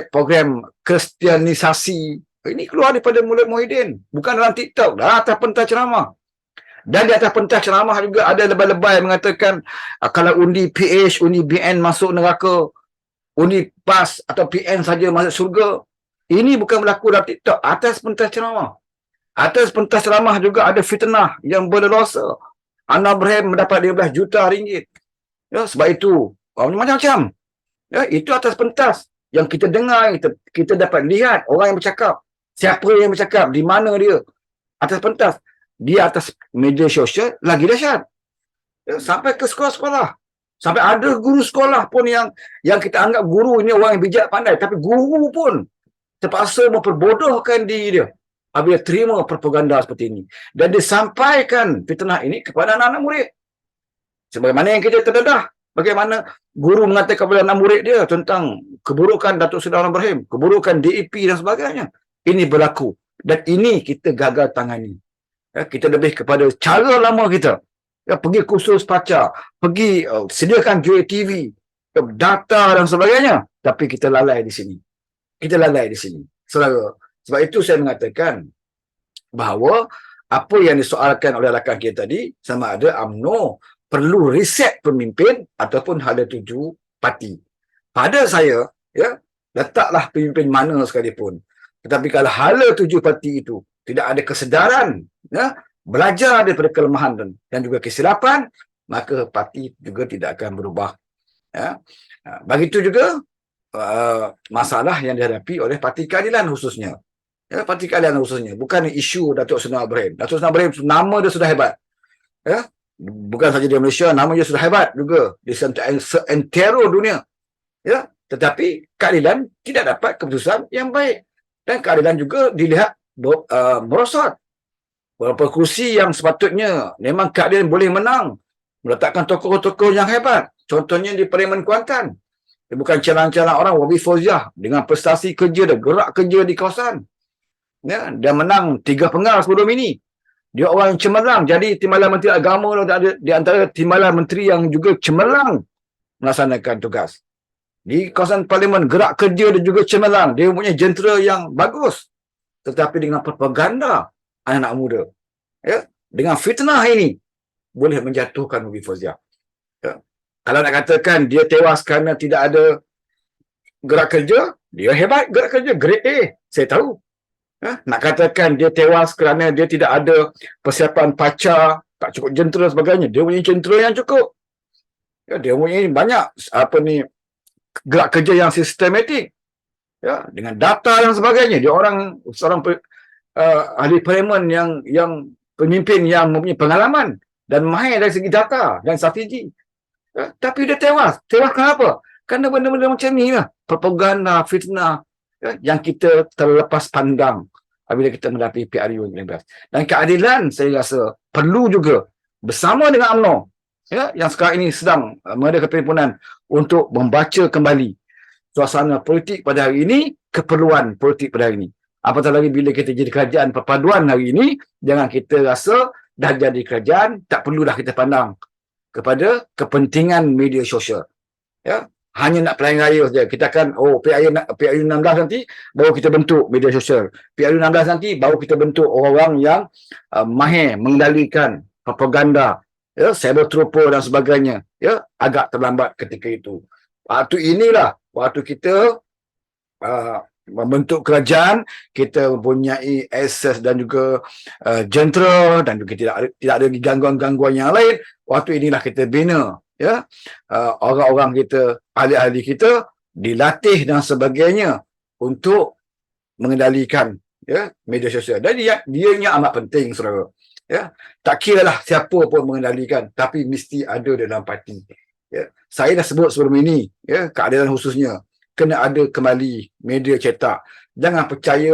program kristianisasi. Ini keluar daripada mulut Muhyiddin, bukan dalam TikTok, dah atas pentas ceramah. Dan di atas pentas ceramah juga ada lebay-lebay mengatakan kalau undi PH, undi BN masuk neraka, undi PAS atau PN saja masuk syurga. Ini bukan berlaku dalam TikTok, atas pentas ceramah. Atas pentas ceramah juga ada fitnah yang berleluasa. Anwar Ibrahim mendapat 15 juta ringgit. Ya, sebab itu macam-macam. Ya, itu atas pentas yang kita dengar, kita dapat lihat orang yang bercakap. Siapa yang bercakap, di mana dia. Atas pentas. Di atas media sosial lagi dahsyat. Ya, sampai ke sekolah-sekolah. Sampai ada guru sekolah pun yang kita anggap guru ini orang yang bijak pandai, tapi guru pun terpaksa memperbodohkan diri dia apabila terima propaganda seperti ini. Dan disampaikan fitnah ini kepada anak-anak murid. Sebagaimana yang kita terdedah, bagaimana guru mengatakan kepada anak murid dia tentang keburukan Datuk Seri Anwar Ibrahim, keburukan DAP dan sebagainya. Ini berlaku. Dan ini kita gagal tangani. Ya, kita lebih kepada cara lama kita. Ya, pergi kursus pacar, pergi sediakan JTV, data dan sebagainya. Tapi kita lalai di sini. Kita lalai di sini. Sebab itu saya mengatakan bahawa apa yang disoalkan oleh rakan kita tadi, sama ada UMNO perlu reset pemimpin ataupun hala tuju parti. Pada saya, ya, letaklah pemimpin mana sekalipun. Tetapi kalau hala tuju parti itu tidak ada kesedaran, ya, belajar daripada kelemahan dan juga kesilapan, maka parti juga tidak akan berubah. Ya. Begitu juga masalah yang dihadapi oleh Parti Keadilan khususnya. Ya, Parti Keadilan khususnya. Bukan isu Datuk Seri Anwar Ibrahim. Datuk Seri Anwar Ibrahim, nama dia sudah hebat. Ya. Bukan saja di Malaysia, nama dia sudah hebat juga. Di seantero dunia. Ya. Tetapi keadilan tidak dapat keputusan yang baik. Dan keadilan juga dilihat merosot. Beberapa kursi yang sepatutnya memang keadilan boleh menang. Meletakkan tokoh-tokoh yang hebat. Contohnya di Parlimen Kuantan. Dia bukan calang-calang orang, Wabi Fauziah dengan prestasi kerja dan gerak kerja di kawasan. Ya, dia menang 3 penggal sebelum ini. Dia orang yang cemerlang. Jadi Timbalan Menteri Agama di antara Timbalan Menteri yang juga cemerlang melaksanakan tugas. Di kawasan Parlimen, gerak kerja dia juga cemerlang. Dia mempunyai jentera yang bagus. Tetapi dengan propaganda anak-anak muda, ya, dengan fitnah ini, boleh menjatuhkan Wabi Fauziah. Ya. Kalau nak katakan dia tewas kerana tidak ada gerak kerja, dia hebat gerak kerja, grade A, saya tahu. Ya. Nak katakan dia tewas kerana dia tidak ada persiapan pacar, tak cukup jentera dan sebagainya, dia punya jentera yang cukup. Ya, dia punya banyak gerak kerja yang sistematik. Ya, dengan data dan sebagainya. Dia seorang ahli parlimen yang pemimpin yang mempunyai pengalaman dan mahir dari segi data dan strategi. Ya, tapi dia tewas. Tewas kenapa? Kerana benda-benda macam ni lah. Propaganda, fitnah, ya, yang kita terlepas pandang apabila kita menghadapi PRU 19. Dan keadilan saya rasa perlu juga bersama dengan UMNO, ya, yang sekarang ini sedang mengadakan perhimpunan untuk membaca kembali suasana politik pada hari ini, keperluan politik pada hari ini. Apatah lagi bila kita jadi kerajaan perpaduan hari ini, jangan kita rasa dah jadi kerajaan, tak perlulah kita pandang kepada kepentingan media sosial. Ya, hanya nak pilihan raya saja. Kita akan PRU 16 nanti baru kita bentuk media sosial. PRU 16 nanti baru kita bentuk orang-orang yang mahir mengendalikan propaganda, ya, cyber trooper dan sebagainya. Ya, agak terlambat ketika itu. Waktu inilah waktu kita membentuk kerajaan, kita mempunyai akses dan juga jentera dan juga tidak ada gangguan-gangguan yang lain. Waktu inilah kita bina, ya, orang-orang kita, ahli-ahli kita dilatih dan sebagainya untuk mengendalikan, ya, media sosial. Dan dianya amat penting, saudara. Ya, tak kira lah siapa pun mengendalikan, tapi mesti ada dalam parti. Ya, saya dah sebut sebelum ini, ya, keadilan khususnya kena ada kembali media cetak. Jangan percaya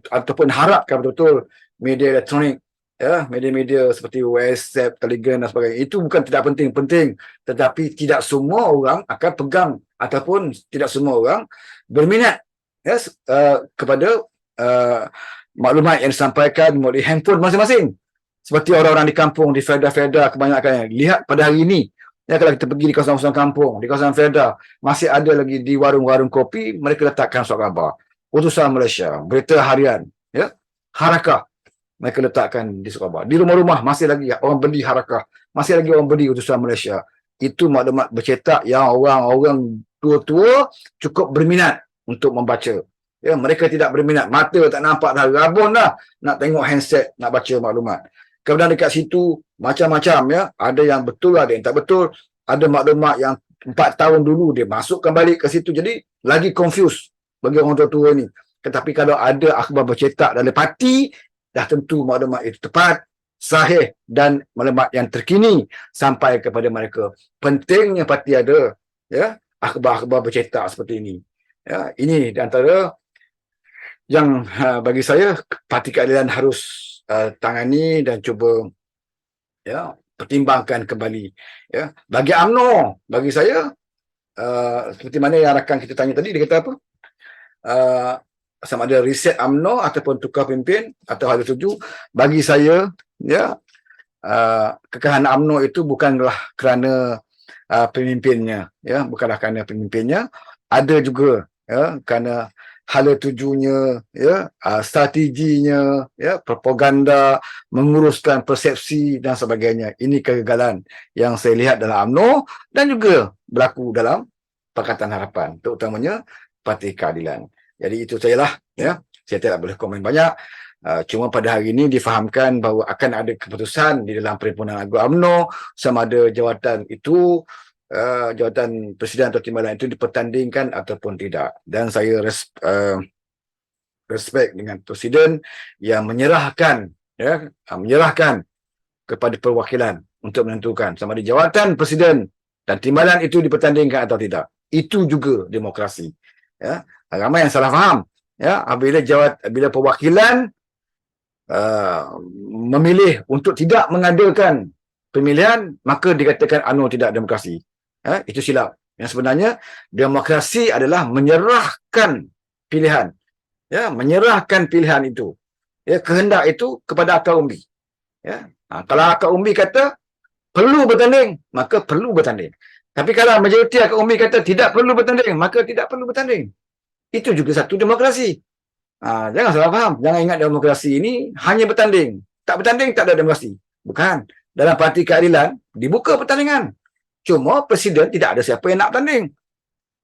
ataupun harapkan betul-betul media elektronik, ya, media-media seperti WhatsApp, Telegram dan sebagainya. Itu bukan tidak penting, tetapi tidak semua orang akan pegang ataupun tidak semua orang berminat, ya, kepada maklumat yang disampaikan melalui handphone masing-masing. Seperti orang-orang di kampung, di Felda-Felda kebanyakan. Lihat pada hari ini, ya, kalau kita pergi di kawasan-kawasan kampung, di kawasan Felda, masih ada lagi di warung-warung kopi, mereka letakkan surat khabar. Utusan Malaysia, berita harian, ya, Harakah, mereka letakkan di surat khabar. Di rumah-rumah masih lagi orang beli Harakah, masih lagi orang beli Utusan Malaysia. Itu maklumat bercetak yang orang-orang tua-tua cukup berminat untuk membaca. Ya, mereka tidak berminat, mata tak nampak dah, rabun dah nak tengok handset, nak baca maklumat. Kemudian dekat situ macam-macam, ya, ada yang betul, ada yang tak betul, ada maklumat yang 4 tahun dulu dia masukkan balik ke situ, jadi lagi confused bagi orang tua-tua ni. Tetapi kalau ada akhbar bercetak dari parti, dah tentu maklumat itu tepat, sahih dan maklumat yang terkini sampai kepada mereka. Pentingnya parti ada, ya, akhbar-akhbar bercetak seperti ini. Ya, ini di antara yang bagi saya Parti Keadilan harus tangani dan cuba, ya, pertimbangkan kembali. Ya, bagi UMNO, bagi saya seperti mana yang rakan kita tanya tadi, dia kata apa? Sama ada reset UMNO ataupun tukar pimpin atau hal setuju. Bagi saya, ya, kekalahan UMNO itu bukanlah kerana pemimpinnya, ya, bukanlah kerana pemimpinnya, ada juga, ya, kerana hala tujunya, ya, strateginya, ya, propaganda, menguruskan persepsi dan sebagainya. Ini kegagalan yang saya lihat dalam UMNO dan juga berlaku dalam Pakatan Harapan, terutamanya Parti Keadilan. Jadi itu sajalah, ya. Saya tidak boleh komen banyak. Cuma pada hari ini difahamkan bahawa akan ada keputusan di dalam Perhimpunan Agung UMNO sama ada jawatan itu, jawatan Presiden atau Timbalan itu dipertandingkan ataupun tidak. Dan saya respect dengan Presiden yang menyerahkan, ya, menyerahkan kepada perwakilan untuk menentukan sama ada jawatan Presiden dan Timbalan itu dipertandingkan atau tidak. Itu juga demokrasi. Ya, ramai yang salah faham. Ya, bila perwakilan memilih untuk tidak mengadakan pemilihan, maka dikatakan UMNO tidak demokrasi. Itu silap. Yang sebenarnya demokrasi adalah menyerahkan pilihan, ya, menyerahkan pilihan itu, ya, kehendak itu kepada akar umbi. Ya, kalau akar umbi kata perlu bertanding, maka perlu bertanding. Tapi kalau majoriti akar umbi kata tidak perlu bertanding, maka tidak perlu bertanding. Itu juga satu demokrasi. Jangan salah faham. Jangan ingat demokrasi ini hanya bertanding. Tak bertanding tak ada demokrasi. Bukan. Dalam Parti Keadilan dibuka pertandingan. Cuma Presiden tidak ada siapa yang nak bertanding.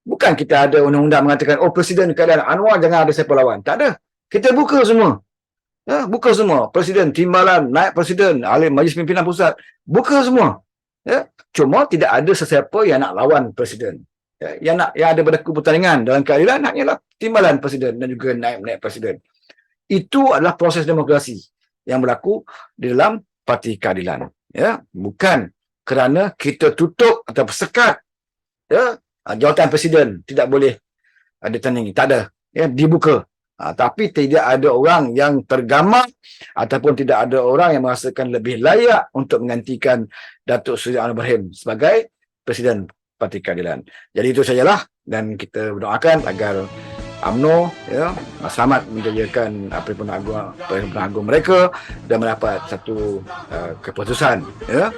Bukan kita ada undang-undang mengatakan, oh Presiden Keadilan Anwar jangan ada siapa lawan. Tak ada. Kita buka semua. Ya, buka semua. Presiden, Timbalan, Naib Presiden, Ahli Majlis Pimpinan Pusat. Buka semua. Ya. Cuma tidak ada sesiapa yang nak lawan Presiden. Ya, yang ada berlaku pertandingan dalam keadilan hanyalah Timbalan Presiden dan juga Naib Presiden. Itu adalah proses demokrasi yang berlaku di dalam Parti Keadilan. Ya, bukan kerana kita tutup atau sekat, ya, jawatan Presiden tidak boleh ditandingi. Tak ada. Ya, dibuka. Tapi tidak ada orang yang tergamar ataupun tidak ada orang yang merasakan lebih layak untuk menggantikan Datuk Seri Anwar Ibrahim sebagai Presiden Parti Keadilan. Jadi itu sajalah, dan kita berdoakan agar UMNO, ya, selamat menjayakan Perhimpunan Agung mereka dan mendapat satu keputusan, ya,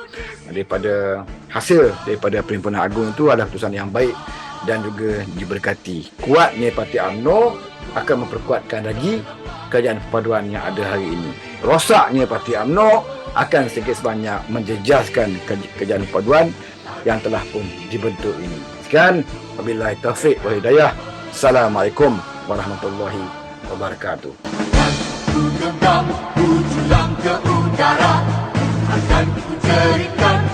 daripada hasil daripada Perhimpunan Agung itu adalah keputusan yang baik dan juga diberkati. Kuatnya parti UMNO akan memperkuatkan lagi kerajaan perpaduan yang ada hari ini. Rosaknya parti UMNO akan sedikit sebanyak menjejaskan kerajaan perpaduan yang telah pun dibentuk ini. Sekian, wabillahi taufik wal hidayah. Assalamualaikum warahmatullahi wabarakatuh. Ku genggam, ku julang ke udara, akan ku ceritakan